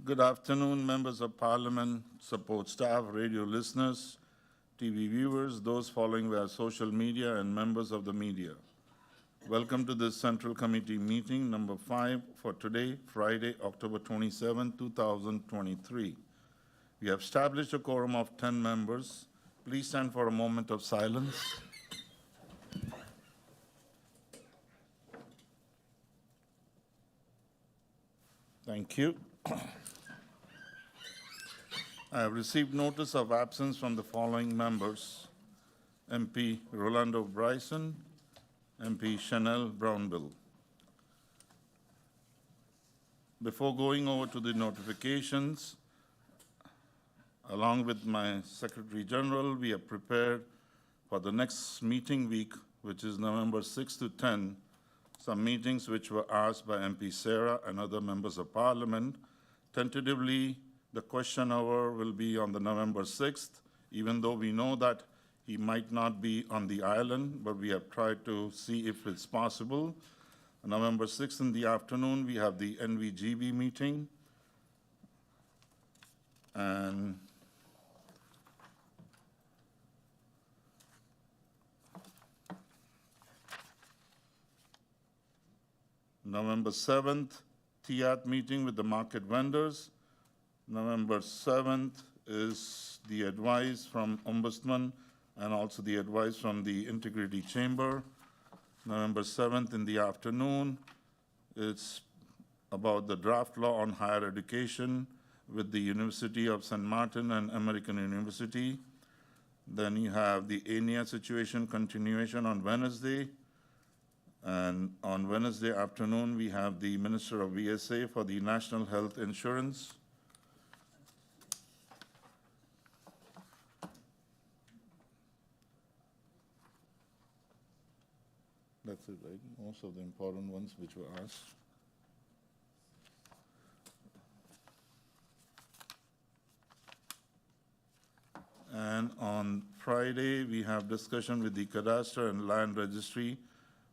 Good afternoon, members of Parliament, support staff, radio listeners, TV viewers, those following via social media, and members of the media. Welcome to this Central Committee meeting number 5 for today, Friday, October 27, 2023. We have established a quorum of 10 members. Please stand for a moment of silence. Thank you. I have received notice of absence from the following members: MP Rolando Bryson, MP Chanel Brownbill. Before going over to the notifications, along with my Secretary General, we have prepared for the next meeting week, which is November 6 to 10, some meetings which were asked by MP Sarah and other members of Parliament. Tentatively, the question hour will be on the November 6th, even though we know that he might not be on the island, but we have tried to see if it's possible. On November 6th in the afternoon, we have the NVGB meeting. And November 7th, TIAT meeting with the market vendors. November 7th is the advice from Ombudsman and also the advice from the Integrity Chamber. November 7th in the afternoon, it's about the draft law on higher education with the University of St. Martin and American University. Then you have the ANIA situation continuation on Wednesday. And on Wednesday afternoon, we have the Minister of VSA for the National Health Insurance. That's it, right? Most of the important ones which were asked. And on Friday, we have discussion with the Cadastre and Land Registry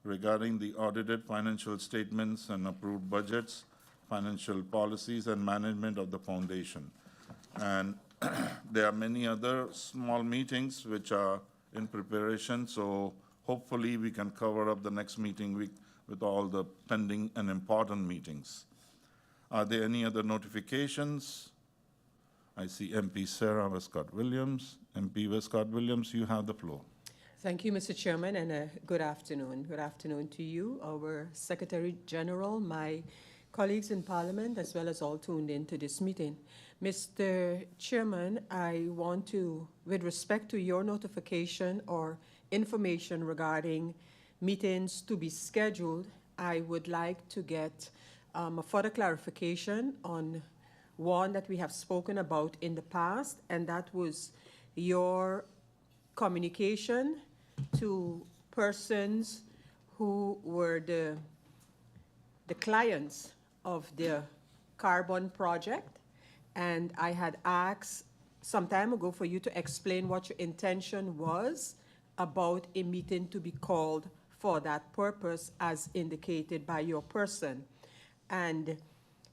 regarding the audited financial statements and approved budgets, financial policies, and management of the foundation. And there are many other small meetings which are in preparation, so hopefully we can cover up the next meeting week with all the pending and important meetings. Are there any other notifications? I see MP Sarah Westcott-Williams. MP Westcott-Williams, you have the floor. Thank you, Mr. Chairman, and good afternoon. Good afternoon to you, our Secretary General, my colleagues in Parliament, as well as all tuned in to this meeting. Mr. Chairman, I want to, with respect to your notification or information regarding meetings to be scheduled, I would like to get a further clarification on one that we have spoken about in the past, and that was your communication to persons who were the clients of the carbon project. And I had asked some time ago for you to explain what your intention was about a meeting to be called for that purpose as indicated by your person. And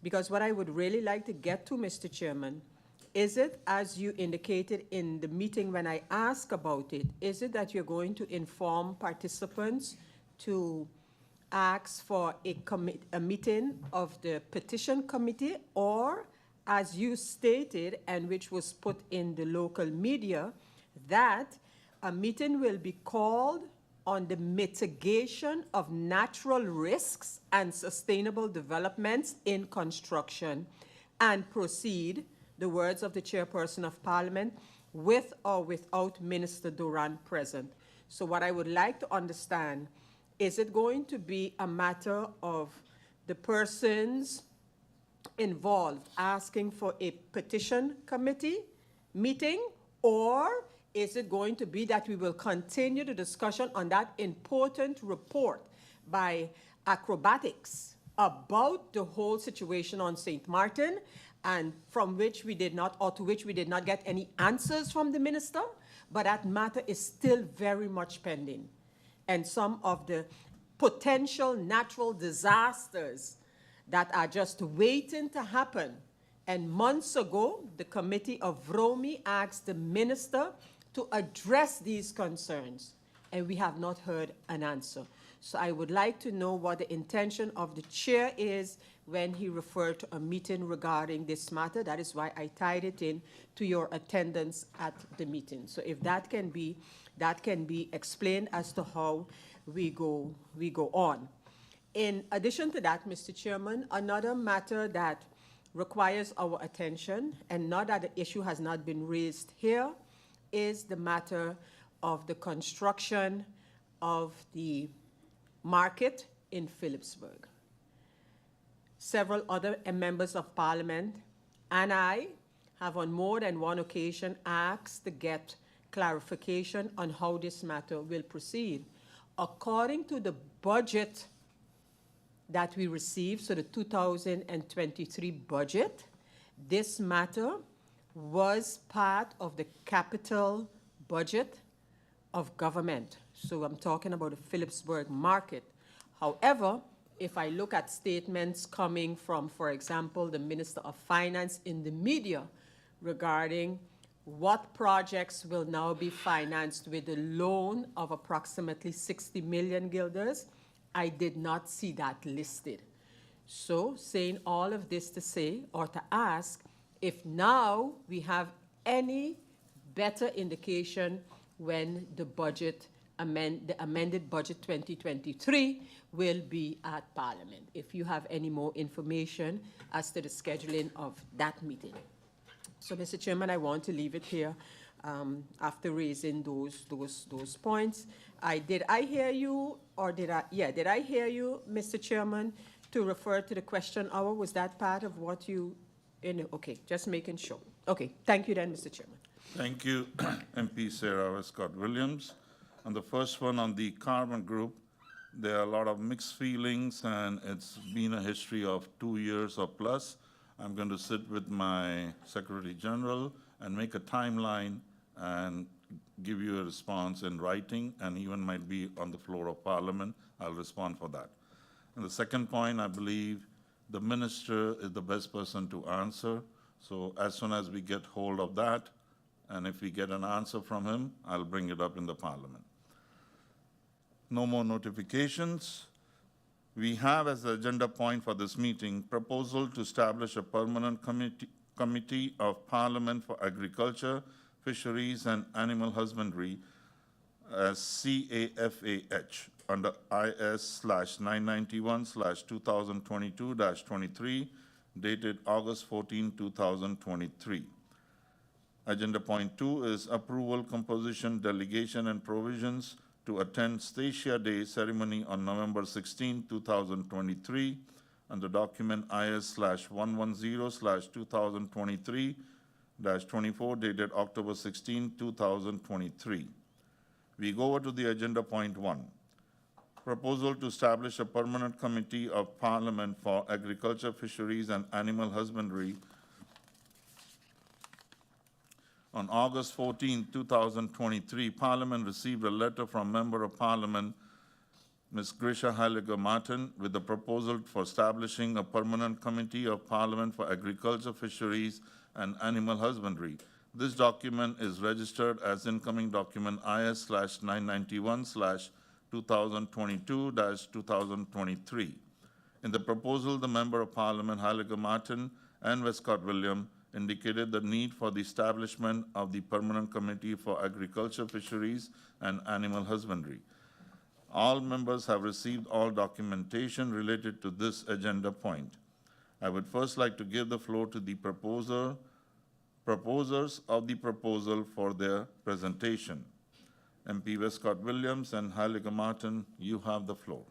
because what I would really like to get to, Mr. Chairman, is it, as you indicated in the meeting when I asked about it, is it that you're going to inform participants to ask for a meeting of the petition committee, or, as you stated, and which was put in the local media, that a meeting will be called on the mitigation of natural risks and sustainable developments in construction, and proceed, the words of the chairperson of Parliament, with or without Minister Duran present. So what I would like to understand, is it going to be a matter of the persons involved asking for a petition committee meeting, or is it going to be that we will continue the discussion on that important report by Acrobatics about the whole situation on St. Martin, and from which we did not, or to which we did not get any answers from the minister, but that matter is still very much pending. And some of the potential natural disasters that are just waiting to happen And months ago, the committee of Vromi asked the minister to address these concerns, and we have not heard an answer. So I would like to know what the intention of the chair is when he referred to a meeting regarding this matter. That is why I tied it in to your attendance at the meeting. So if that can be explained as to how we go on. In addition to that, Mr. Chairman, another matter that requires our attention, and not that the issue has not been raised here, is the matter of the construction of the market in Phillipsburg. Several other members of Parliament and I have on more than one occasion asked to get clarification on how this matter will proceed. According to the budget that we received, so the 2023 budget, this matter was part of the capital budget of government. So I'm talking about the Phillipsburg market. However, if I look at statements coming from, for example, the Minister of Finance in the media regarding what projects will now be financed with a loan of approximately 60 million guilders, I did not see that listed. So saying all of this to say, or to ask, if now we have any better indication when the budget the amended budget 2023 will be at Parliament, if you have any more information as to the scheduling of that meeting. So, Mr. Chairman, I want to leave it here after raising those points. Did I hear you, Mr. Chairman, to refer to the question hour? Was that part of what you, okay, just making sure. Okay, thank you then, Mr. Chairman. Thank you, MP Sarah Scott-Williams. On the first one, on the carbon group, there are a lot of mixed feelings, and it's been a history of 2 years or plus. I'm going to sit with my Secretary General and make a timeline and give you a response in writing, and even might be on the floor of Parliament. I'll respond for that. And the second point, I believe the minister is the best person to answer. So as soon as we get hold of that, and if we get an answer from him, I'll bring it up in the Parliament. No more notifications. We have as the agenda point for this meeting, proposal to establish a permanent committee of Parliament for Agriculture, Fisheries and Animal Husbandry, as CAFAH, under IS/991/2022-23, dated August 14, 2023. Agenda point 2 is approval, composition, delegation, and provisions to attend Statia Day ceremony on November 16, 2023, under document IS/110/2023-24, dated October 16, 2023. We go over to the agenda point 1. Proposal to establish a permanent committee of Parliament for Agriculture, Fisheries, and Animal Husbandry. On August 14, 2023, Parliament received a letter from Member of Parliament, Ms. Grisha Halliger-Martin, with a proposal for establishing a permanent committee of Parliament for Agriculture, Fisheries, and Animal Husbandry. This document is registered as incoming document IS/991/2022-2023. In the proposal, the Member of Parliament, Halliger-Martin, and Westcott-Williams indicated the need for the establishment of the Permanent Committee for Agriculture, Fisheries, and Animal Husbandry. All members have received all documentation related to this agenda point. I would first like to give the floor to the proposers of the proposal for their presentation. MP Westcott-Williams and Halliger-Martin, you have the floor.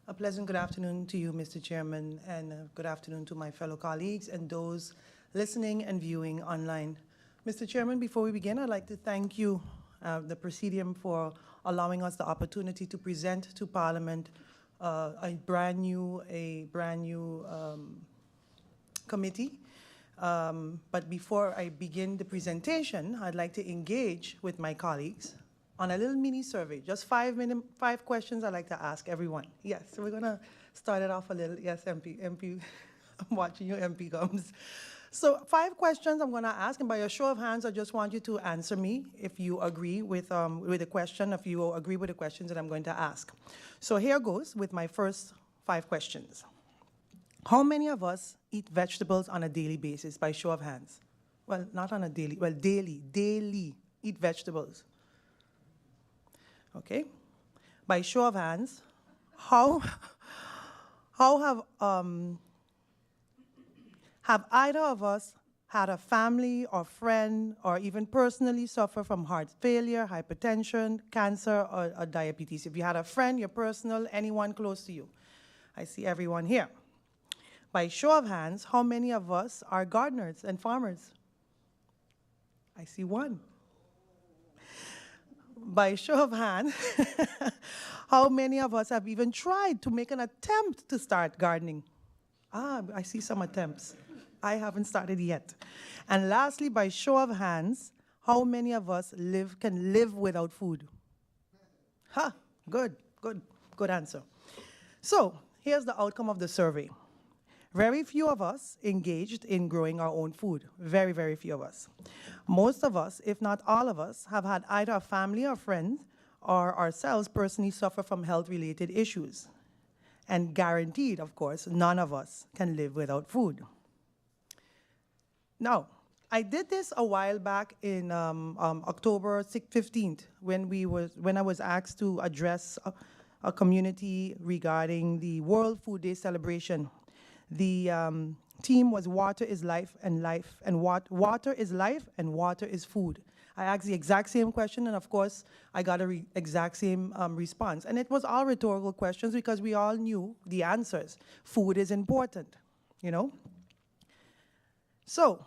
A pleasant good afternoon to you, Mr. Chairman, and good afternoon to my fellow colleagues and those listening and viewing online. Mr. Chairman, before we begin, I'd like to thank you, the Presidium, for allowing us the opportunity to present to Parliament a brand new committee. But before I begin the presentation, I'd like to engage with my colleagues on a little mini survey, just 5 questions I'd like to ask everyone. Yes, so we're gonna Started off a little, yes, MP, I'm watching you, MP comes. So 5 questions I'm going to ask, and by a show of hands, I just want you to answer me if you agree with the question, if you agree with the questions that I'm going to ask. So here goes with my first 5 questions. How many of us eat vegetables on a daily basis, by show of hands? Well, not on a daily, well, daily eat vegetables. Okay? By show of hands, how have either of us had a family or friend or even personally suffer from heart failure, hypertension, cancer, or diabetes? If you had a friend, your personal, anyone close to you. I see everyone here. By show of hands, how many of us are gardeners and farmers? I see one. By show of hands, how many of us have even tried to make an attempt to start gardening? Ah, I see some attempts. I haven't started yet. And lastly, by show of hands, how many of us can live without food? Ha, good answer. So here's the outcome of the survey. Very few of us engaged in growing our own food. Very, very few of us. Most of us, if not all of us, have had either a family or friend or ourselves personally suffer from health-related issues. And guaranteed, of course, none of us can live without food. Now, I did this a while back in October 15th when I was asked to address a community regarding the World Food Day celebration. The theme was water is life and water is life and water is food. I asked the exact same question, and of course, I got a exact same response. And it was all rhetorical questions because we all knew the answers. Food is important, you know? So,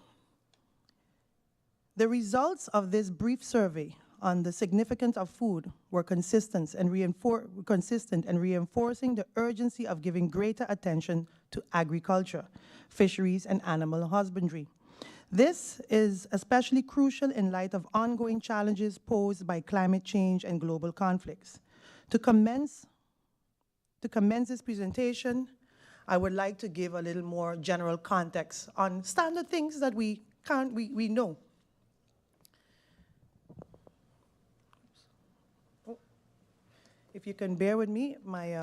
the results of this brief survey on the significance of food were consistent and reinforcing the urgency of giving greater attention to agriculture, fisheries, and animal husbandry. This is especially crucial in light of ongoing challenges posed by climate change and global conflicts. To commence this presentation, I would like to give a little more general context on standard things that we know. If you can bear with me, my is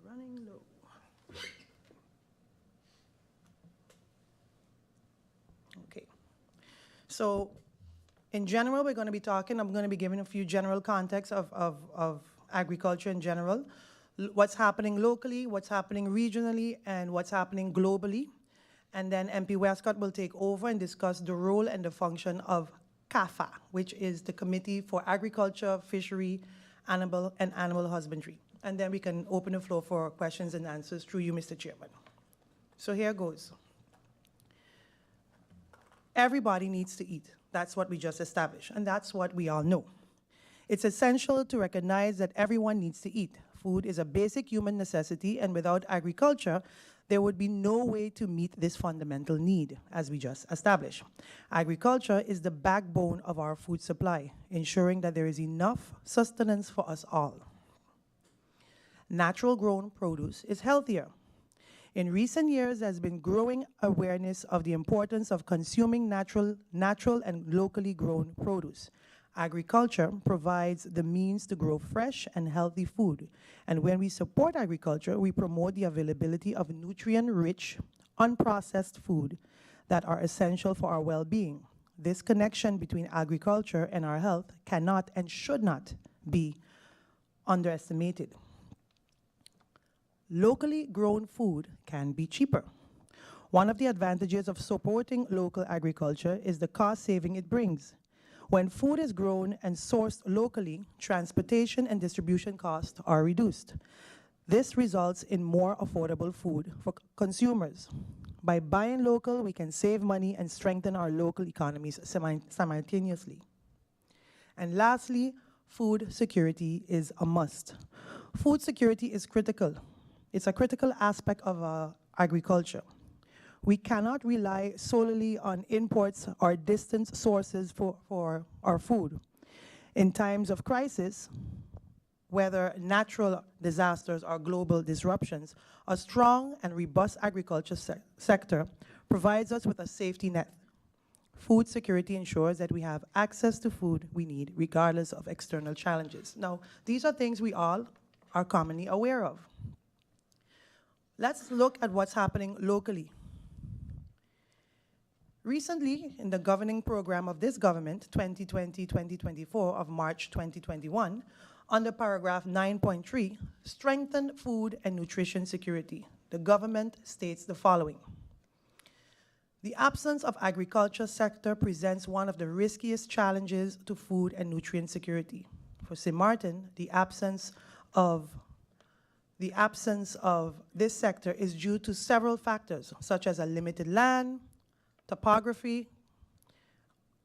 running low. Okay. So, in general, I'm going to be giving a few general contexts of agriculture in general, what's happening locally, what's happening regionally, and what's happening globally. And then MP Westcott will take over and discuss the role and the function of CAFAH, which is the Committee for Agriculture, Fishery, and Animal Husbandry. And then we can open the floor for questions and answers through you, Mr. Chairman. So here goes. Everybody needs to eat. That's what we just established, and that's what we all know. It's essential to recognize that everyone needs to eat. Food is a basic human necessity, and without agriculture, there would be no way to meet this fundamental need, as we just established. Agriculture is the backbone of our food supply, ensuring that there is enough sustenance for us all. Natural grown produce is healthier. In recent years, there's been growing awareness of the importance of consuming natural and locally grown produce. Agriculture provides the means to grow fresh and healthy food. And when we support agriculture, we promote the availability of nutrient-rich, unprocessed food that are essential for our well-being. This connection between agriculture and our health cannot and should not be underestimated. Locally grown food can be cheaper. One of the advantages of supporting local agriculture is the cost saving it brings. When food is grown and sourced locally, transportation and distribution costs are reduced. This results in more affordable food for consumers. By buying local, we can save money and strengthen our local economies simultaneously. And lastly, food security is a must. Food security is critical. It's a critical aspect of agriculture. We cannot rely solely on imports or distant sources for our food. In times of crisis, whether natural disasters or global disruptions, a strong and robust agriculture sector provides us with a safety net. Food security ensures that we have access to food we need regardless of external challenges. Now, these are things we all are commonly aware of. Let's look at what's happening locally. Recently, in the governing program of this government, 2020-2024 of March 2021, under paragraph 9.3, strengthen food and nutrition security, the government states the following. The absence of agriculture sector presents one of the riskiest challenges to food and nutrient security. For St. Martin, the absence of this sector is due to several factors, such as a limited land, topography,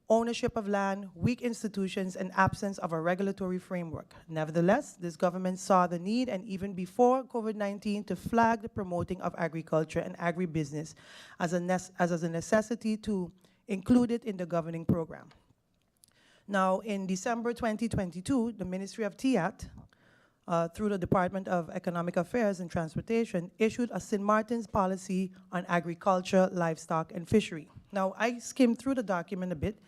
ownership of land, weak institutions, and absence of a regulatory framework. Nevertheless, this government saw the need, and even before COVID-19, to flag the promoting of agriculture and agribusiness as a necessity to include it in the governing program. Now, in December 2022, the Ministry of TIAT, through the Department of Economic Affairs and Transportation, issued a St. Martin's policy on agriculture, livestock, and fishery. Now, I skimmed through the document a bit,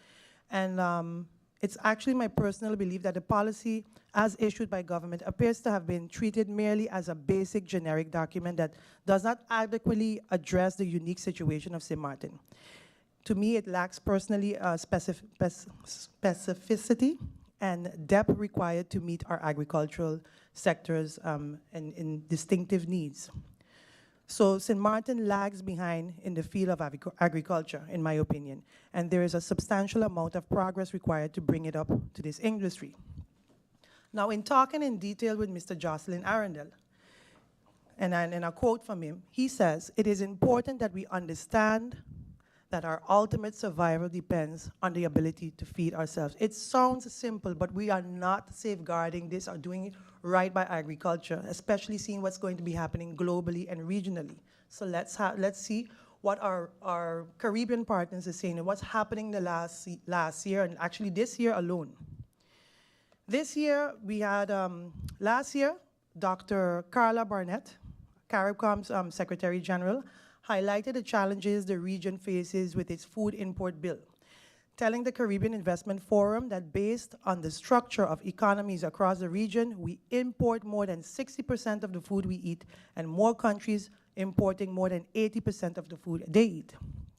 and it's actually my personal belief that the policy, as issued by government, appears to have been treated merely as a basic generic document that does not adequately address the unique situation of St. Martin. To me, it lacks personally specificity and depth required to meet our agricultural sectors and distinctive needs. So St. Martin lags behind in the field of agriculture, in my opinion, and there is a substantial amount of progress required to bring it up to this industry. Now, in talking in detail with Mr. Jocelyn Arundel, and in a quote from him, he says, "It is important that we understand that our ultimate survival depends on the ability to feed ourselves." It sounds simple, but we are not safeguarding this or doing it right by agriculture, especially seeing what's going to be happening globally and regionally. So let's see what our Caribbean partners are saying and what's happening the last year, and actually this year alone. This year, we had, last year, Dr. Carla Barnett, CARIBCOM's Secretary General, highlighted the challenges the region faces with its food import bill, telling the Caribbean Investment Forum that based on the structure of economies across the region, we import more than 60% of the food we eat, and more countries importing more than 80% of the food they eat.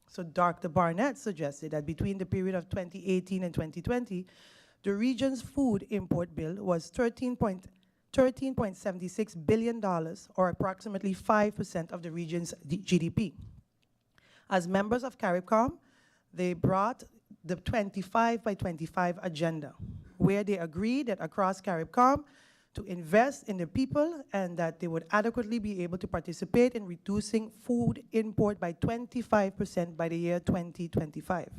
So Dr. Barnett suggested that between the period of 2018 and 2020, the region's food import bill was $13.76 billion, or approximately 5% of the region's GDP. As members of CARIBCOM, they brought the 25 by 25 agenda, where they agreed that across CARIBCOM to invest in the people and that they would adequately be able to participate in reducing food import by 25% by the year 2025.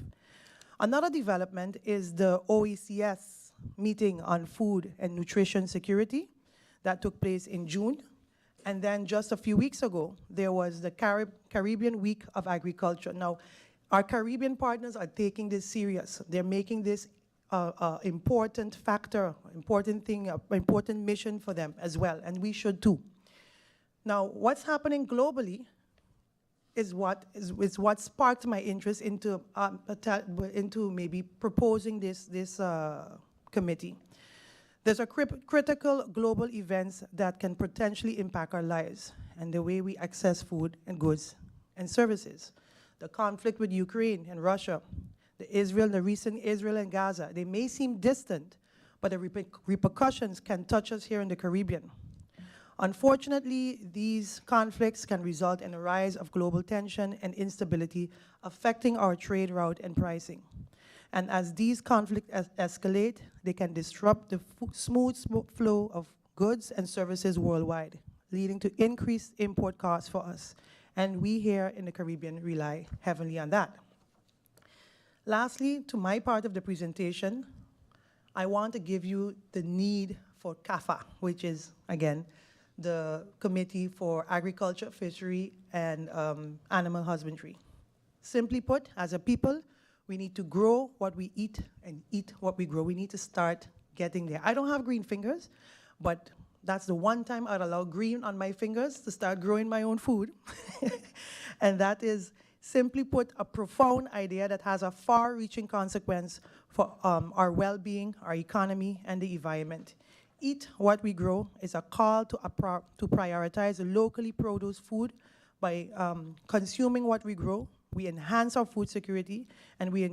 Another development is the OECS meeting on food and nutrition security that took place in June. And then just a few weeks ago, there was the Caribbean Week of Agriculture. Now, our Caribbean partners are taking this serious. They're making this important factor, important thing, important mission for them as well, and we should too. Now, what's happening globally is what sparked my interest into maybe proposing this committee. There's a critical global events that can potentially impact our lives and the way we access food and goods and services. The conflict with Ukraine and Russia, the recent Israel and Gaza, they may seem distant, but the repercussions can touch us here in the Caribbean. Unfortunately, these conflicts can result in a rise of global tension and instability affecting our trade route and pricing. And as these conflicts escalate, they can disrupt the smooth flow of goods and services worldwide, leading to increased import costs for us. And we here in the Caribbean rely heavily on that. Lastly, to my part of the presentation, I want to give you the need for CAFAH, which is, again, the Committee for Agriculture, Fishery, and Animal Husbandry. Simply put, as a people, we need to grow what we eat and eat what we grow. We need to start getting there. I don't have green fingers, but that's the one time I'd allow green on my fingers to start growing my own food. And that is, simply put, a profound idea that has a far-reaching consequence for our well-being, our economy, and the environment. Eat what we grow is a call to prioritize locally produced food. By consuming what we grow, we enhance our food security, and we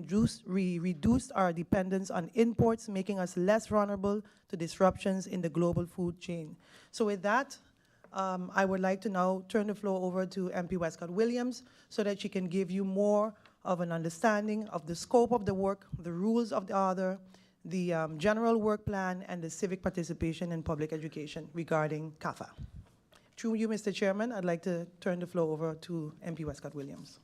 reduce our dependence on imports, making us less vulnerable to disruptions in the global food chain. So with that, I would like to now turn the floor over to MP Westcott Williams so that she can give you more of an understanding of the scope of the work, the rules of the order, the general work plan, and the civic participation in public education regarding CAFAH. Through you, Mr. Chairman, I'd like to turn the floor over to MP Westcott Williams.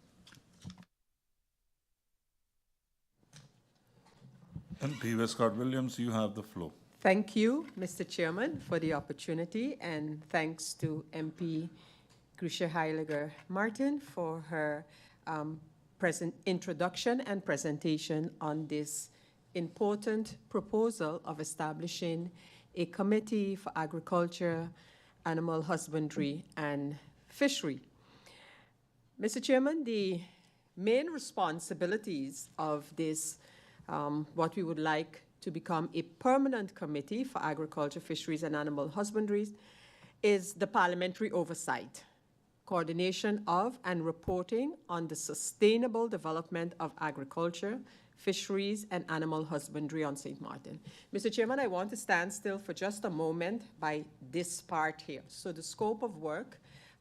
MP Westcott Williams, you have the floor. Thank you, Mr. Chairman, for the opportunity, and thanks to MP Grisha Heiliger Martin for her introduction and presentation on this important proposal of establishing a committee for agriculture, animal husbandry, and fishery. Mr. Chairman, the main responsibilities of this, what we would like to become a permanent committee for agriculture, fisheries, and animal husbandry, is the parliamentary oversight, coordination of and reporting on the sustainable development of agriculture, fisheries, and animal husbandry on St. Martin. Mr. Chairman, I want to stand still for just a moment by this part here. So the scope of work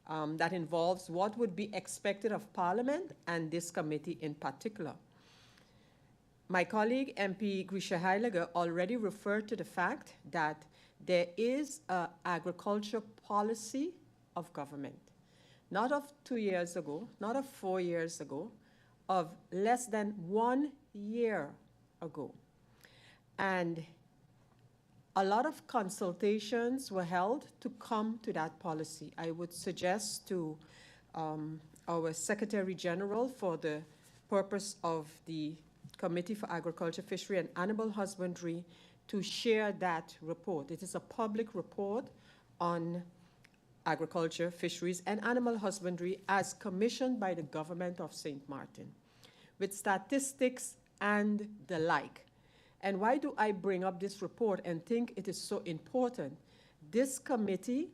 that involves what would be expected of Parliament and this committee in particular. My colleague, MP Grisha Heiliger, already referred to the fact that there is an agriculture policy of government, not of 2 years ago, not of 4 years ago, of less than 1 year ago. And a lot of consultations were held to come to that policy. I would suggest to our Secretary General, for the purpose of the Committee for Agriculture, Fishery, and Animal Husbandry, to share that report. It is a public report on agriculture, fisheries, and animal husbandry as commissioned by the government of St. Martin, with statistics and the like. And why do I bring up this report and think it is so important? This committee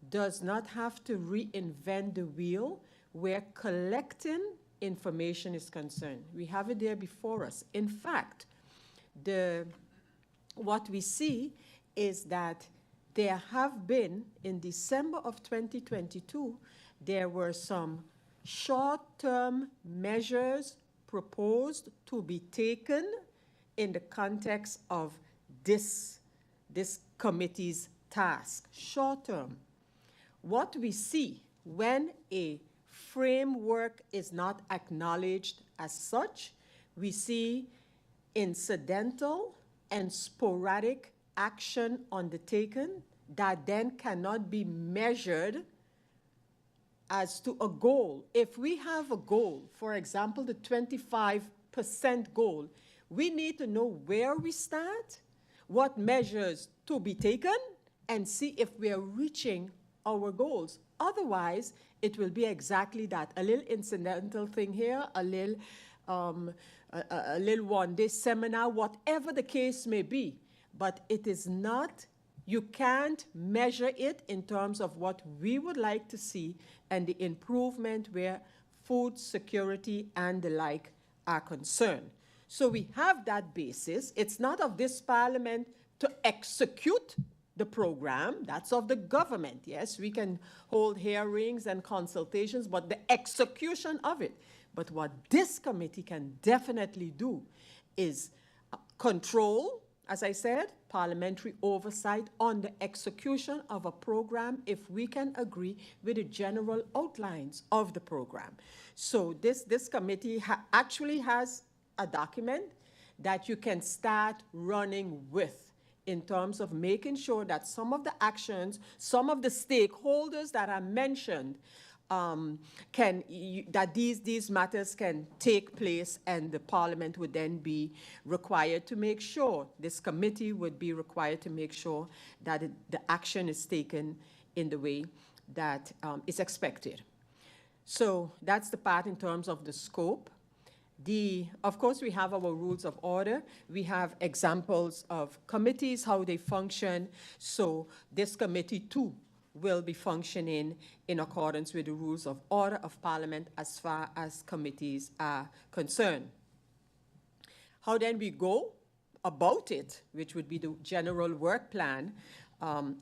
does not have to reinvent the wheel where collecting information is concerned. We have it there before us. In fact, what we see is that there have been, in December of 2022, there were some short-term measures proposed to be taken in the context of this committee's task, short-term. What we see when a framework is not acknowledged as such, we see incidental and sporadic action undertaken that then cannot be measured as to a goal. If we have a goal, for example, the 25% goal, we need to know where we start, what measures to be taken, and see if we are reaching our goals. Otherwise, it will be exactly that, a little incidental thing here, a little one-day seminar, whatever the case may be. But it is not, you can't measure it in terms of what we would like to see and the improvement where food security and the like are concerned. So we have that basis. It's not of this Parliament to execute the program. That's of the government. Yes, we can hold hearings and consultations, but the execution of it. But what this committee can definitely do is control, as I said, parliamentary oversight on the execution of a program if we can agree with the general outlines of the program. So this committee actually has a document that you can start running with in terms of making sure that some of the actions, some of the stakeholders that are mentioned, that these matters can take place, and the Parliament would then be required to make sure, this committee would be required to make sure that the action is taken in the way that is expected. So that's the part in terms of the scope. Of course, we have our rules of order. We have examples of committees, how they function. So this committee too will be functioning in accordance with the rules of order of Parliament as far as committees are concerned. How then we go about it, which would be the general work plan.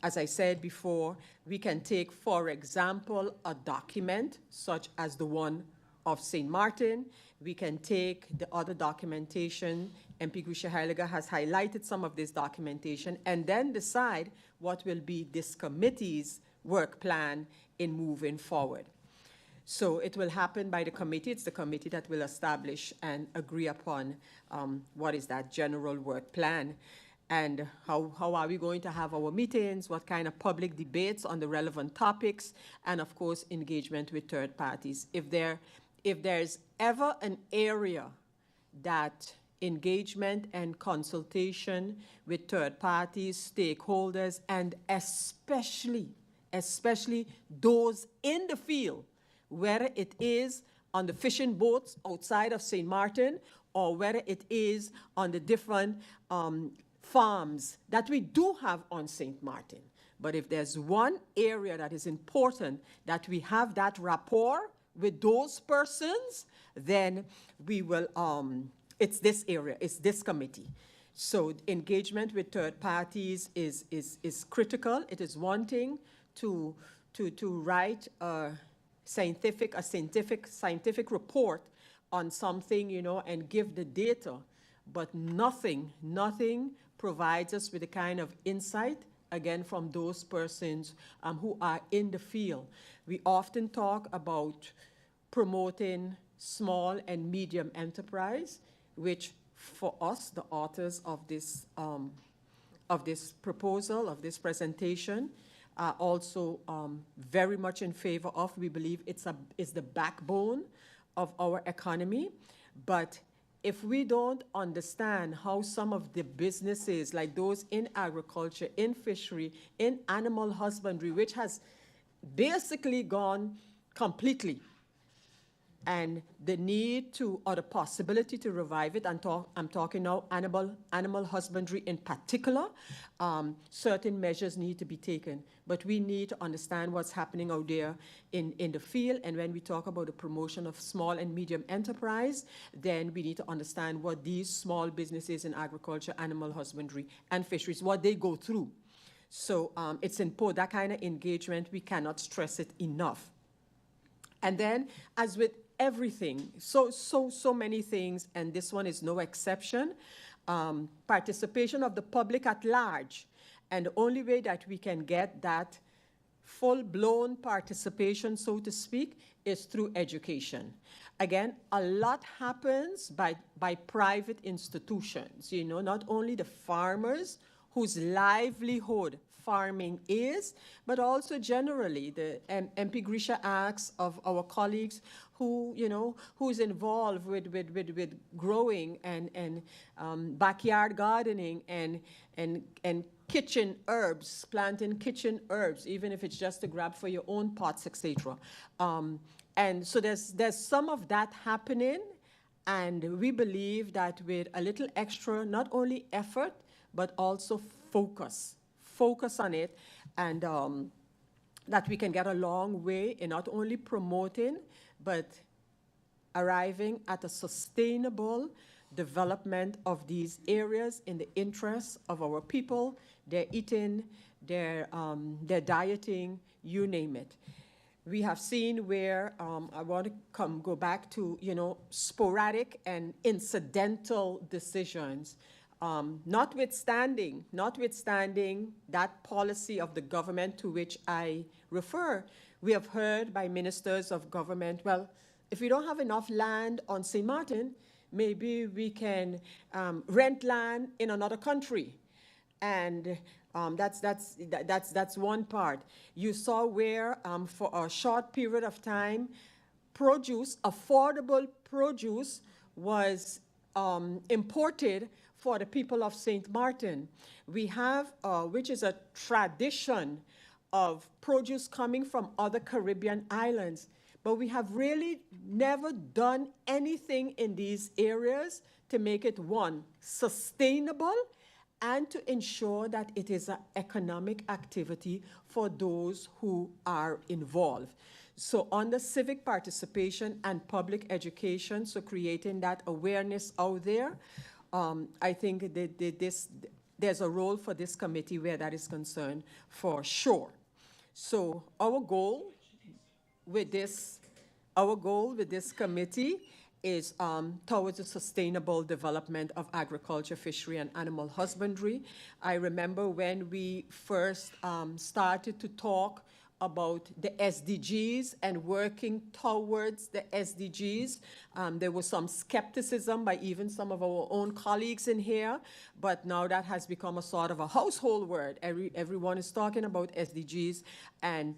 As I said before, we can take, for example, a document such as the one of St. Martin. We can take the other documentation. MP Grisha Heiliger has highlighted some of this documentation, and then decide what will be this committee's work plan in moving forward. So it will happen by the committee. It's the committee that will establish and agree upon what is that general work plan, and how are we going to have our meetings, what kind of public debates on the relevant topics, and of course, engagement with third parties. If there's ever an area that engagement and consultation with third parties, stakeholders, and especially those in the field, whether it is on the fishing boats outside of St. Martin, or whether it is on the different farms that we do have on St. Martin. But if there's one area that is important, that we have that rapport with those persons, then we will, it's this area, it's this committee. So engagement with third parties is critical. It is one thing to write a scientific report on something, you know, and give the data, but nothing provides us with the kind of insight, again, from those persons who are in the field. We often talk about promoting small and medium enterprise, which for us, the authors of this proposal, of this presentation, are also very much in favor of. We believe it's the backbone of our economy. But if we don't understand how some of the businesses, like those in agriculture, in fishery, in animal husbandry, which has basically gone completely, and the need to, or the possibility to revive it, I'm talking now animal husbandry in particular, certain measures need to be taken. But we need to understand what's happening out there in the field, and when we talk about the promotion of small and medium enterprise, then we need to understand what these small businesses in agriculture, animal husbandry, and fisheries, what they go through. So it's important, that kind of engagement, we cannot stress it enough. And then, as with everything, so many things, and this one is no exception, participation of the public at large. And the only way that we can get that full-blown participation, so to speak, is through education. Again, a lot happens by private institutions, you know, not only the farmers whose livelihood farming is, but also generally the MP Grisha asks of our colleagues who, you know, who's involved with growing and backyard gardening and kitchen herbs, planting kitchen herbs, even if it's just to grab for your own pots, etc. And so there's some of that happening, and we believe that with a little extra, not only effort, but also focus on it, and that we can get a long way in not only promoting, but arriving at a sustainable development of these areas in the interests of our people, their eating, their dieting, you name it. We have seen where, I want to go back to, you know, sporadic and incidental decisions. Notwithstanding that policy of the government to which I refer, we have heard by ministers of government, well, if we don't have enough land on St. Martin, maybe we can rent land in another country. And that's one part. You saw where for a short period of time, affordable produce was imported for the people of St. Martin. We have, which is a tradition of produce coming from other Caribbean islands. But we have really never done anything in these areas to make it, one, sustainable, and to ensure that it is an economic activity for those who are involved. So under civic participation and public education, so creating that awareness out there, I think there's a role for this committee where that is concerned for sure. So our goal with this committee is towards the sustainable development of agriculture, fishery, and animal husbandry. I remember when we first started to talk about the SDGs and working towards the SDGs. There was some skepticism by even some of our own colleagues in here, but now that has become a sort of a household word. Everyone is talking about SDGs and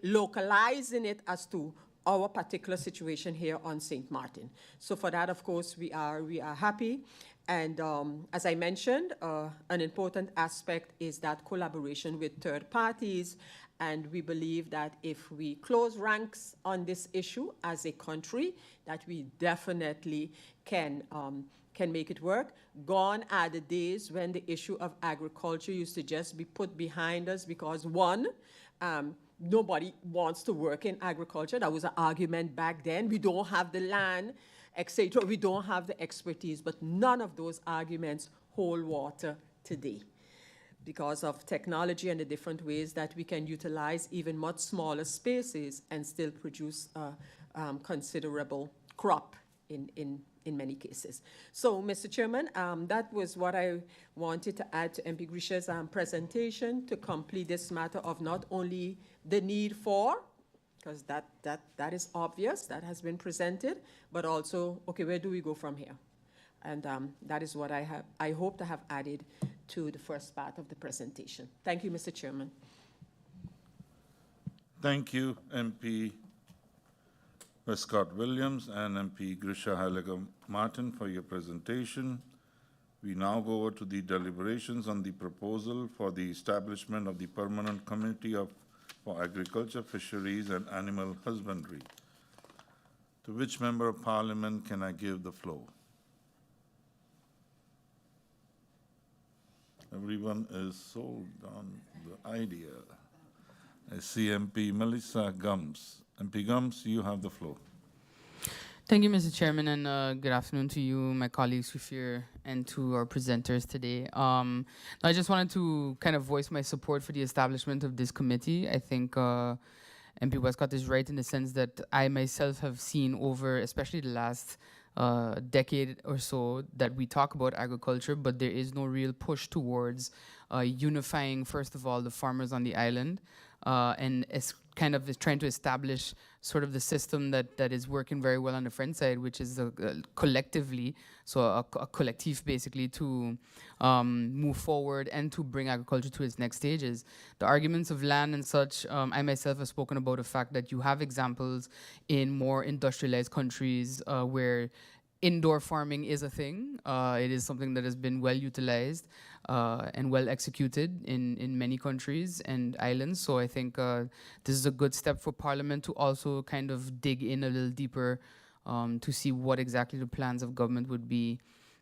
localizing it as to our particular situation here on St. Martin. So for that, of course, we are happy. And as I mentioned, an important aspect is that collaboration with third parties. And we believe that if we close ranks on this issue as a country, that we definitely can make it work. Gone are the days when the issue of agriculture used to just be put behind us because, one, nobody wants to work in agriculture. That was an argument back then. We don't have the land, etc. We don't have the expertise, but none of those arguments hold water today because of technology and the different ways that we can utilize even much smaller spaces and still produce a considerable crop in many cases. So, Mr. Chairman, that was what I wanted to add to MP Grisha's presentation to complete this matter of not only the need for, because that is obvious, that has been presented, but also, okay, where do we go from here? And that is what I hope to have added to the first part of the presentation. Thank you, Mr. Chairman. Thank you, MP Westcott Williams and MP Grisha Heilige Martin for your presentation. We now go over to the deliberations on the proposal for the establishment of the Permanent Committee for Agriculture, Fisheries and Animal Husbandry. To which member of parliament can I give the floor? Everyone is sold on the idea. I see MP Melissa Gums. MP Gums, you have the floor. Thank you, Mr. Chairman, and good afternoon to you, my colleagues who are here, and to our presenters today. I just wanted to kind of voice my support for the establishment of this committee. I think MP Westcott is right in the sense that I myself have seen over, especially the last decade or so, that we talk about agriculture, but there is no real push towards unifying, first of all, the farmers on the island, and it's kind of is trying to establish sort of the system that is working very well on the French side, which is collectively, so a collective basically to move forward and to bring agriculture to its next stages. The arguments of land and such, I myself have spoken about the fact that you have examples in more industrialized countries where indoor farming is a thing. It is something that has been well utilized and well executed in many countries and islands. So I think this is a good step for Parliament to also kind of dig in a little deeper to see what exactly the plans of government would be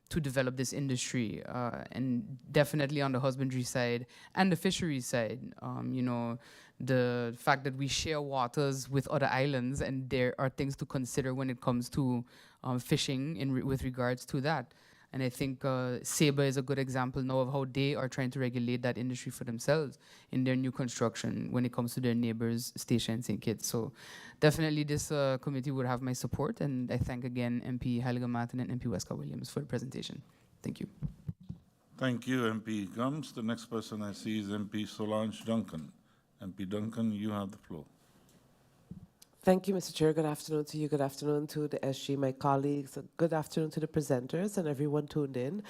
to develop this industry. And definitely on the husbandry side and the fisheries side, you know, the fact that we share waters with other islands, and there are things to consider when it comes to fishing with regards to that. And I think Saba is a good example now of how they are trying to regulate that industry for themselves in their new construction when it comes to their neighbors, Statia and St. Kitts. So definitely this committee would have my support, and I thank again MP Heilige Martin and MP Westcott Williams for the presentation. Thank you. Thank you, MP Gums. The next person I see is MP Solange Duncan. MP Duncan, you have the floor. Thank you, Mr. Chair. Good afternoon to you. Good afternoon to the SG, my colleagues. Good afternoon to the presenters and everyone tuned in.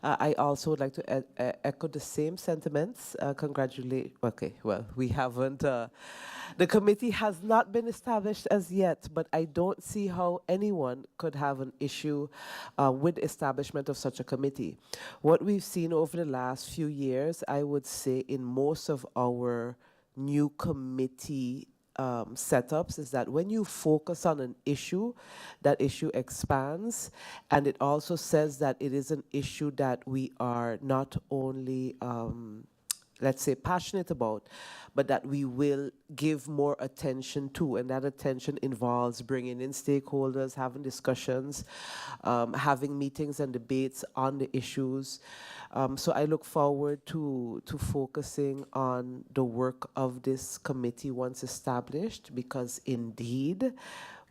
I also would like to echo the same sentiments. Congratulate. Okay, well, we haven't. The committee has not been established as yet, but I don't see how anyone could have an issue with establishment of such a committee. What we've seen over the last few years, I would say, in most of our new committee setups is that when you focus on an issue, that issue expands, and it also says that it is an issue that we are not only let's say passionate about, but that we will give more attention to, and that attention involves bringing in stakeholders, having discussions, having meetings and debates on the issues. So I look forward to focusing on the work of this committee once established, because indeed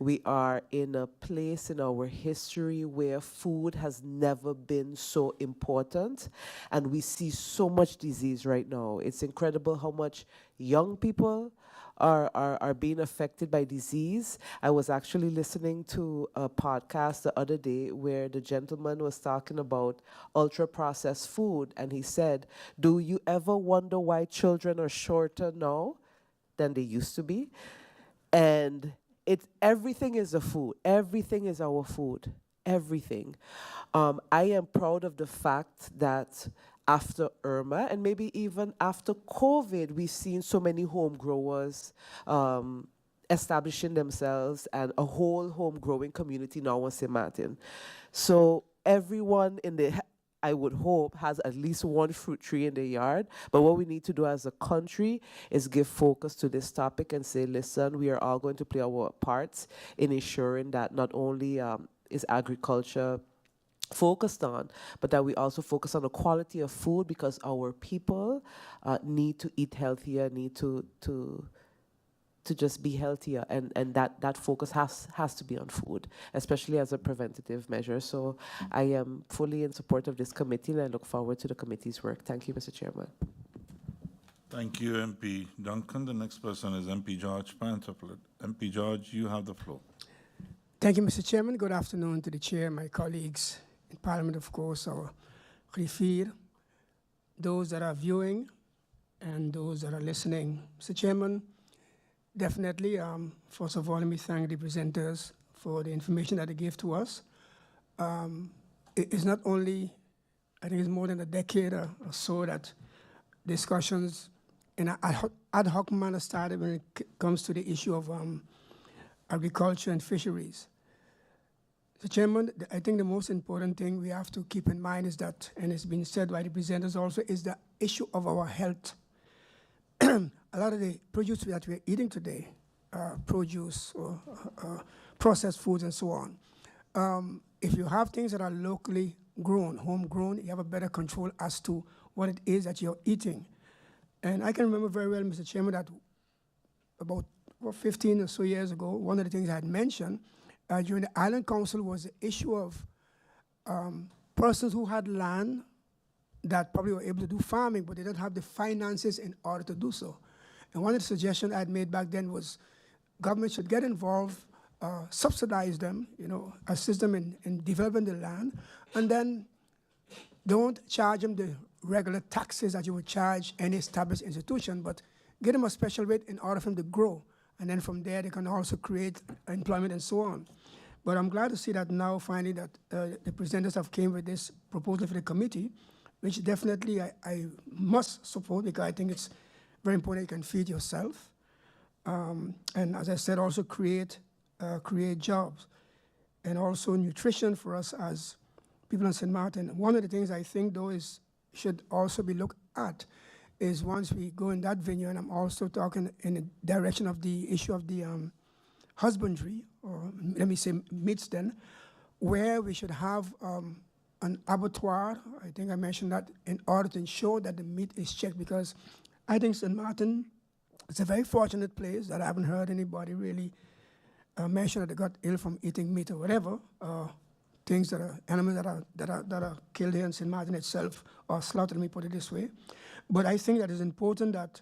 we are in a place in our history where food has never been so important, and we see so much disease right now. It's incredible how much young people are being affected by disease. I was actually listening to a podcast the other day where the gentleman was talking about ultra-processed food, and he said, do you ever wonder why children are shorter now than they used to be? And everything is the food. Everything is our food. Everything. I am proud of the fact that after Irma, and maybe even after COVID, we've seen so many home growers establishing themselves, and a whole home growing community now in St. Martin. So everyone I would hope, has at least one fruit tree in their yard. But what we need to do as a country is give focus to this topic and say, listen, we are all going to play our parts in ensuring that not only is agriculture focused on, but that we also focus on the quality of food, because our people need to eat healthier, need to just be healthier, and that focus has to be on food, especially as a preventative measure. So I am fully in support of this committee, and I look forward to the committee's work. Thank you, Mr. Chairman. Thank you, MP Duncan. The next person is MP George Pantoflet. MP George, you have the floor. Thank you, Mr. Chairman. Good afternoon to the chair, my colleagues in Parliament, of course, our griffier, those that are viewing, and those that are listening. Mr. Chairman, definitely, first of all, let me thank the presenters for the information that they gave to us. It is not only, I think it's more than a decade or so that discussions in an ad hoc manner started when it comes to the issue of agriculture and fisheries. So, Chairman, I think the most important thing we have to keep in mind is that, and it's been said by the presenters also, is the issue of our health. A lot of the produce that we're eating today, produce or processed foods and so on, if you have things that are locally grown, homegrown, you have a better control as to what it is that you're eating. And I can remember very well, Mr. Chairman, that about 15 or so years ago, one of the things I had mentioned during the Island Council was the issue of persons who had land that probably were able to do farming, but they don't have the finances in order to do so. And one of the suggestions I had made back then was government should get involved, subsidize them, assist them in developing the land, and then don't charge them the regular taxes that you would charge any established institution, but give them a special rate in order for them to grow. And then from there, they can also create employment and so on. But I'm glad to see that now, finally, that the presenters have came with this proposal for the committee, which definitely I must support, because I think it's very important you can feed yourself. And as I said, also create jobs, and also nutrition for us as people in St. Martin. One of the things I think, though, should also be looked at is once we go in that venue, and I'm also talking in the direction of the issue of the husbandry, or let me say meats then, where we should have an abattoir. I think I mentioned that in order to ensure that the meat is checked, because I think St. Martin is a very fortunate place that I haven't heard anybody really mention that they got ill from eating meat or whatever, things that are animals that are killed here in St. Martin itself, or slaughtered, let me put it this way. But I think that it's important that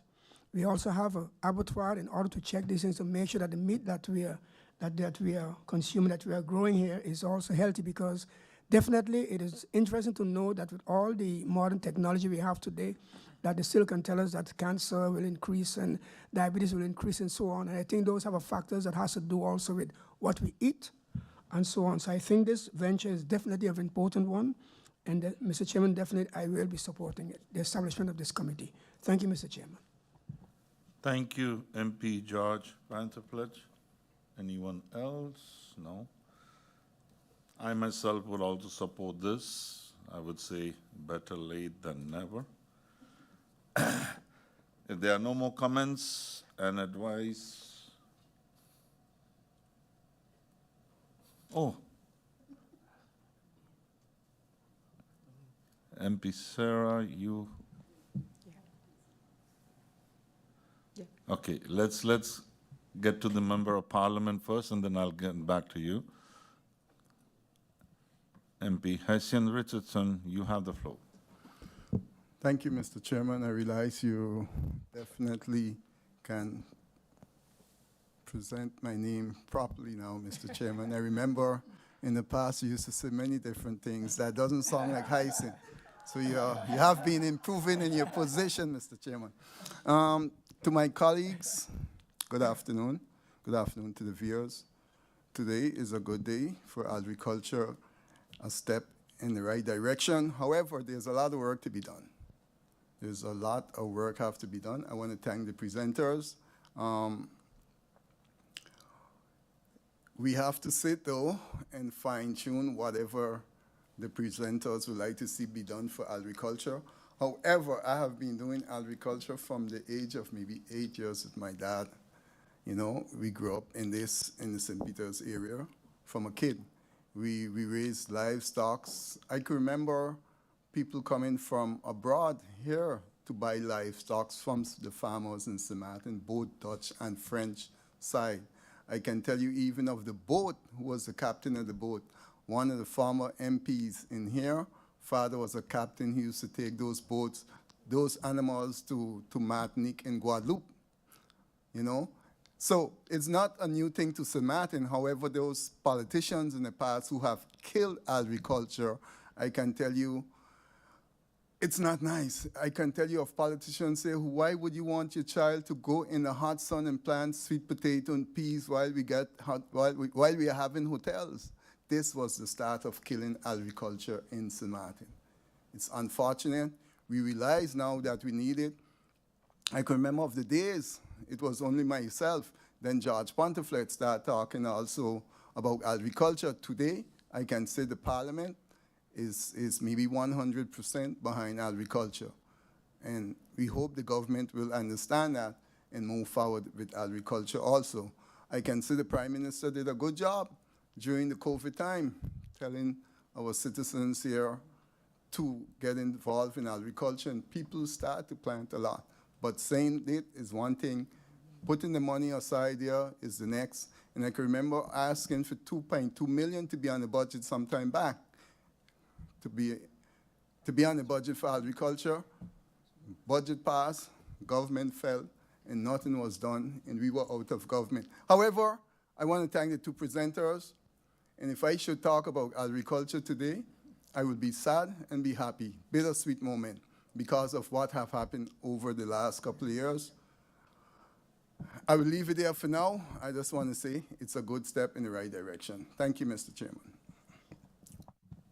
We also have an abattoir in order to check these things to make sure that the meat that we are consuming, that we are growing here, is also healthy, because definitely it is interesting to know that with all the modern technology we have today, that they still can tell us that cancer will increase and diabetes will increase and so on. And I think those are factors that has to do also with what we eat and so on. So I think this venture is definitely an important one. And Mr. Chairman, definitely I will be supporting it, the establishment of this committee. Thank you, Mr. Chairman. Thank you, MP George Pantherpledge. Anyone else? No. I myself would also support this. I would say better late than never. If there are no more comments and advice. Oh. MP Sarah, you. Yeah. Okay, let's get to the Member of Parliament first, and then I'll get back to you. MP Hessian Richardson, you have the floor. Thank you, Mr. Chairman. I realize you definitely can present my name properly now, Mr. Chairman. I remember in the past you used to say many different things. That doesn't sound like Hyacinth. So you have been improving in your position, Mr. Chairman. To my colleagues, good afternoon. Good afternoon to the viewers. Today is a good day for agriculture, a step in the right direction. However, there's a lot of work to be done. There's a lot of work have to be done. I want to thank the presenters. We have to sit, though, and fine-tune whatever the presenters would like to see be done for agriculture. However, I have been doing agriculture from the age of maybe 8 years with my dad. You know, we grew up in the St. Peter's area from a kid. We raised livestock. I can remember people coming from abroad here to buy livestock from the farmers in St. Martin, both Dutch and French side. I can tell you even of the boat, who was the captain of the boat, one of the former MPs in here, father was a captain. He used to take those boats, those animals to Martinique and Guadeloupe, you know? So it's not a new thing to St. Martin. However, those politicians in the past who have killed agriculture, I can tell you, it's not nice. I can tell you of politicians say, why would you want your child to go in the hot sun and plant sweet potato and peas while we are having hotels? This was the start of killing agriculture in St. Martin. It's unfortunate. We realize now that we need it. I can remember of the days, it was only myself, then George Pantherpledge started talking also about agriculture. Today, I can say the Parliament is maybe 100% behind agriculture. And we hope the government will understand that and move forward with agriculture also. I can say the Prime Minister did a good job during the COVID time, telling our citizens here to get involved in agriculture, and people start to plant a lot. But saying it is one thing, putting the money aside there is the next. And I can remember asking for 2.2 million to be on the budget some time back, to be on the budget for agriculture. Budget passed, government fell, and nothing was done, and we were out of government. However, I want to thank the two presenters, and if I should talk about agriculture today, I would be sad and be happy, bittersweet moment, because of what have happened over the last couple of years. I will leave it there for now. I just want to say it's a good step in the right direction. Thank you, Mr. Chairman.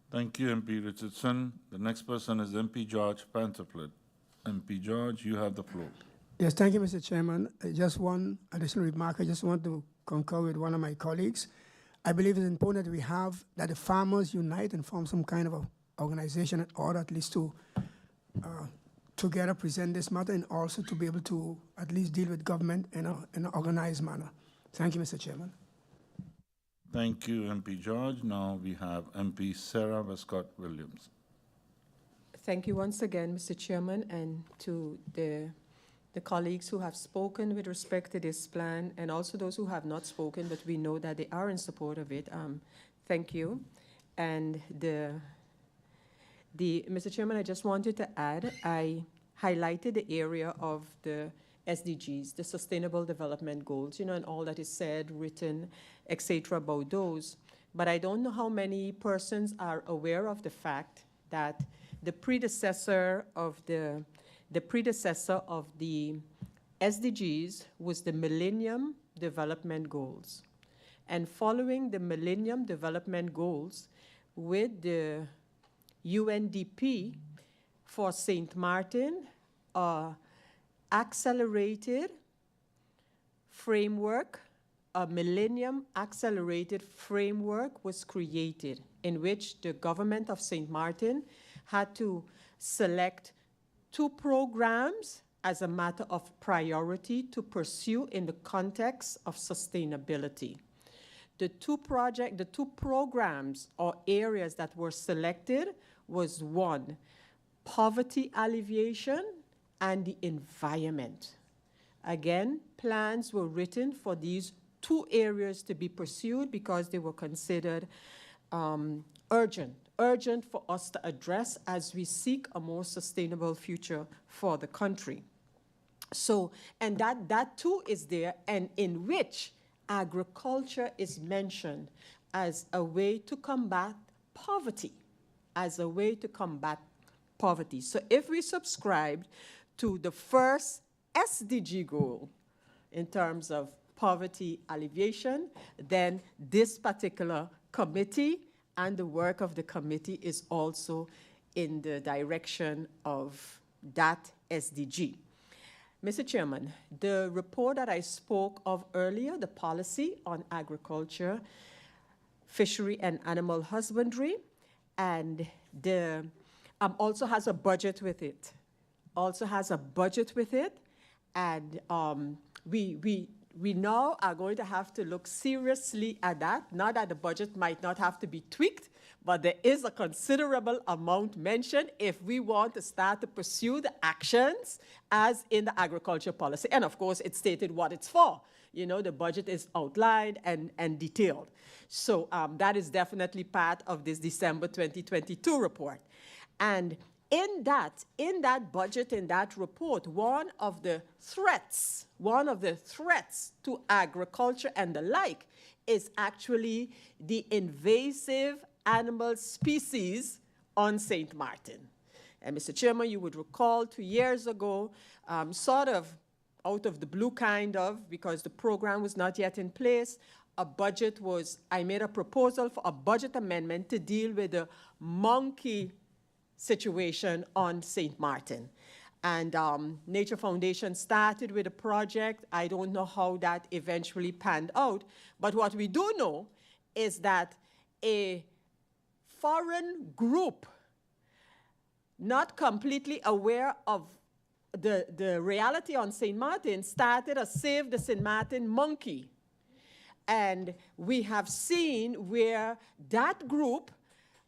Thank you, MP Richardson. The next person is MP George Pantherpledge. MP George, you have the floor. Yes, thank you, Mr. Chairman. Just one additional remark. I just want to concur with one of my colleagues. I believe it's important that we have, that the farmers unite and form some kind of a organization in order at least to together present this matter, and also to be able to at least deal with government in an organized manner. Thank you, Mr. Chairman. Thank you, MP George. Now we have MP Sarah Westcott-Williams. Thank you once again, Mr. Chairman, and to the colleagues who have spoken with respect to this plan, and also those who have not spoken, but we know that they are in support of it. Thank you. And Mr. Chairman, I just wanted to add, I highlighted the area of the SDGs, the Sustainable Development Goals, and all that is said, written, etc. about those. But I don't know how many persons are aware of the fact that the predecessor of the SDGs was the Millennium Development Goals. And following the Millennium Development Goals with the UNDP for St. Martin, accelerated framework, a Millennium Accelerated Framework was created in which the government of St. Martin had to select 2 programs as a matter of priority to pursue in the context of sustainability. The two programs or areas that were selected was 1, poverty alleviation and the environment. Again, plans were written for these 2 areas to be pursued because they were considered urgent for us to address as we seek a more sustainable future for the country. So, and that too is there, and in which agriculture is mentioned as a way to combat poverty, So if we subscribed to the first SDG goal in terms of poverty alleviation, then this particular committee and the work of the committee is also in the direction of that SDG. Mr. Chairman, the report that I spoke of earlier, the policy on agriculture, fishery and animal husbandry, and the also has a budget with it. And we now are going to have to look seriously at that. Not that the budget might not have to be tweaked, but there is a considerable amount mentioned if we want to start to pursue the actions as in the agriculture policy. And of course, it's stated what it's for. The budget is outlined and detailed. So that is definitely part of this December 2022 report. And in that budget, in that report, one of the threats to agriculture and the like is actually the invasive animal species on St. Martin. And Mr. Chairman, you would recall 2 years ago, sort of out of the blue because the program was not yet in place, I made a proposal for a budget amendment to deal with the monkey situation on St. Martin. And Nature Foundation started with a project. I don't know how that eventually panned out, but what we do know is that a foreign group, not completely aware of the reality on St. Martin, started a Save the St. Martin monkey. And we have seen where that group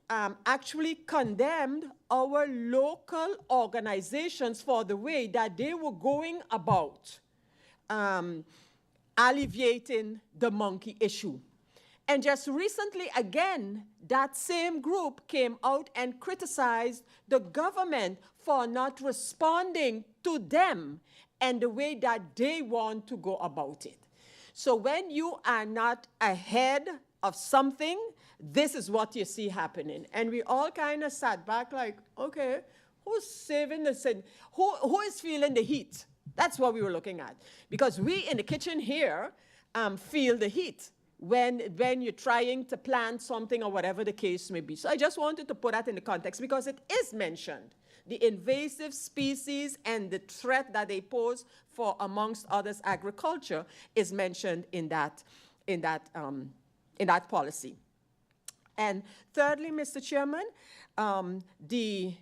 actually condemned our local organizations for the way that they were going about alleviating the monkey issue. And just recently, again, that same group came out and criticized the government for not responding to them and the way that they want to go about it. So when you are not ahead of something, this is what you see happening. And we all kind of sat back like, okay, who's saving the sin? Who is feeling the heat? That's what we were looking at. Because we in the kitchen here feel the heat when you're trying to plant something or whatever the case may be. So I just wanted to put that in the context because it is mentioned. The invasive species and the threat that they pose for, amongst others, agriculture is mentioned in that policy. And thirdly, Mr. Chairman, we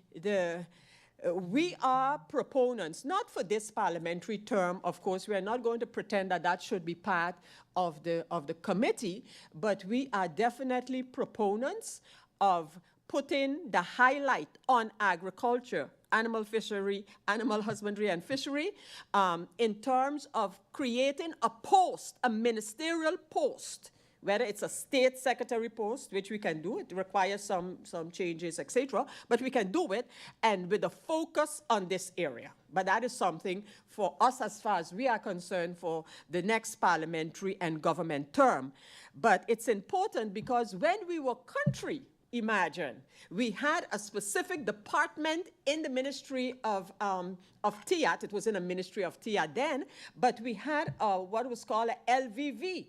are proponents, not for this parliamentary term, of course, we are not going to pretend that that should be part of the committee, but we are definitely proponents of putting the highlight on agriculture, animal fishery, animal husbandry and fishery, in terms of creating a post, a ministerial post, whether it's a state secretary post, which we can do, it requires some changes, etc., but we can do it, and with a focus on this area. But that is something for us, as far as we are concerned, for the next parliamentary and government term. But it's important because when we were country, imagine, we had a specific department in the Ministry of TIAT. It was in a Ministry of TIAT then, but we had what was called a LVV,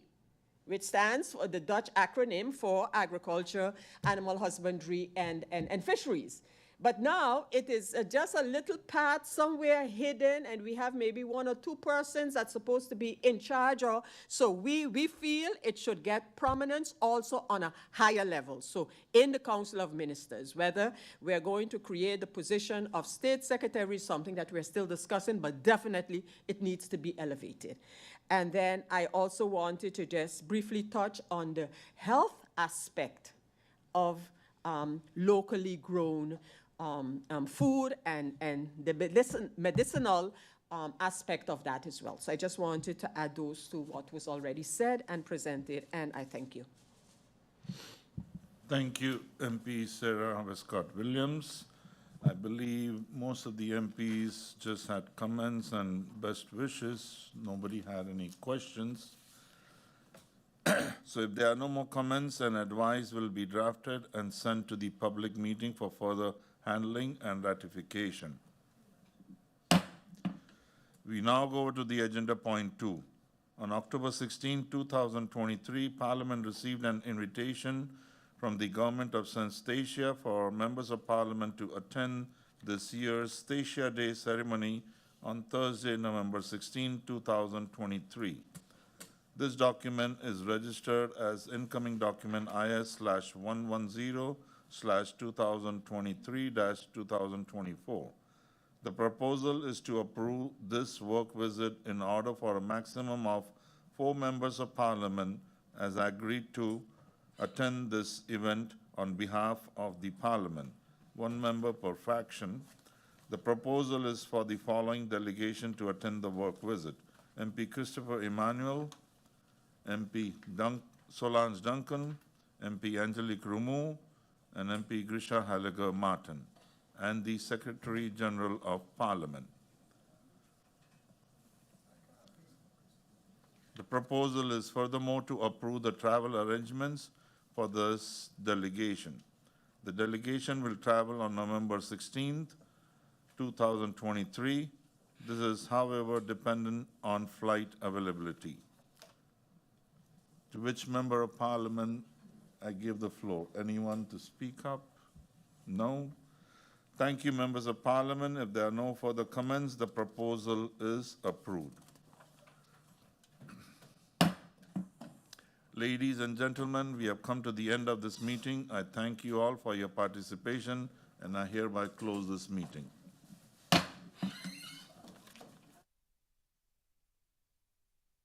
which stands for the Dutch acronym for Agriculture, Animal Husbandry, and Fisheries. But now it is just a little part somewhere hidden, and we have maybe 1 or 2 persons that's supposed to be in charge. So we feel it should get prominence also on a higher level. So in the Council of Ministers, whether we're going to create the position of State Secretary, something that we're still discussing, but definitely it needs to be elevated. And then I also wanted to just briefly touch on the health aspect of locally grown food and the medicinal aspect of that as well. So I just wanted to add those to what was already said and presented, and I thank you. Thank you, MP Sarah Westcott-Williams. I believe most of the MPs just had comments and best wishes. Nobody had any questions. So if there are no more comments, an advice will be drafted and sent to the public meeting for further handling and ratification. We now go to the agenda point 2. On October 16, 2023, Parliament received an invitation from the Government of St. Statia for members of Parliament to attend this year's Statia Day ceremony on Thursday, November 16, 2023. This document is registered as incoming document IS/110/2023-2024. The proposal is to approve this work visit in order for a maximum of 4 members of Parliament as agreed to attend this event on behalf of the Parliament, 1 member per faction. The proposal is for the following delegation to attend the work visit: MP Christopher Emmanuel, MP Solange Duncan, MP Angelique Rumu, and MP Grisha Halliger Martin, and the Secretary General of Parliament. The proposal is furthermore to approve the travel arrangements for this delegation. The delegation will travel on November 16th, 2023. This is, however, dependent on flight availability. To which member of Parliament I give the floor? Anyone to speak up? No? Thank you, members of Parliament. If there are no further comments, the proposal is approved. Ladies and gentlemen, we have come to the end of this meeting. I thank you all for your participation, and I hereby close this meeting.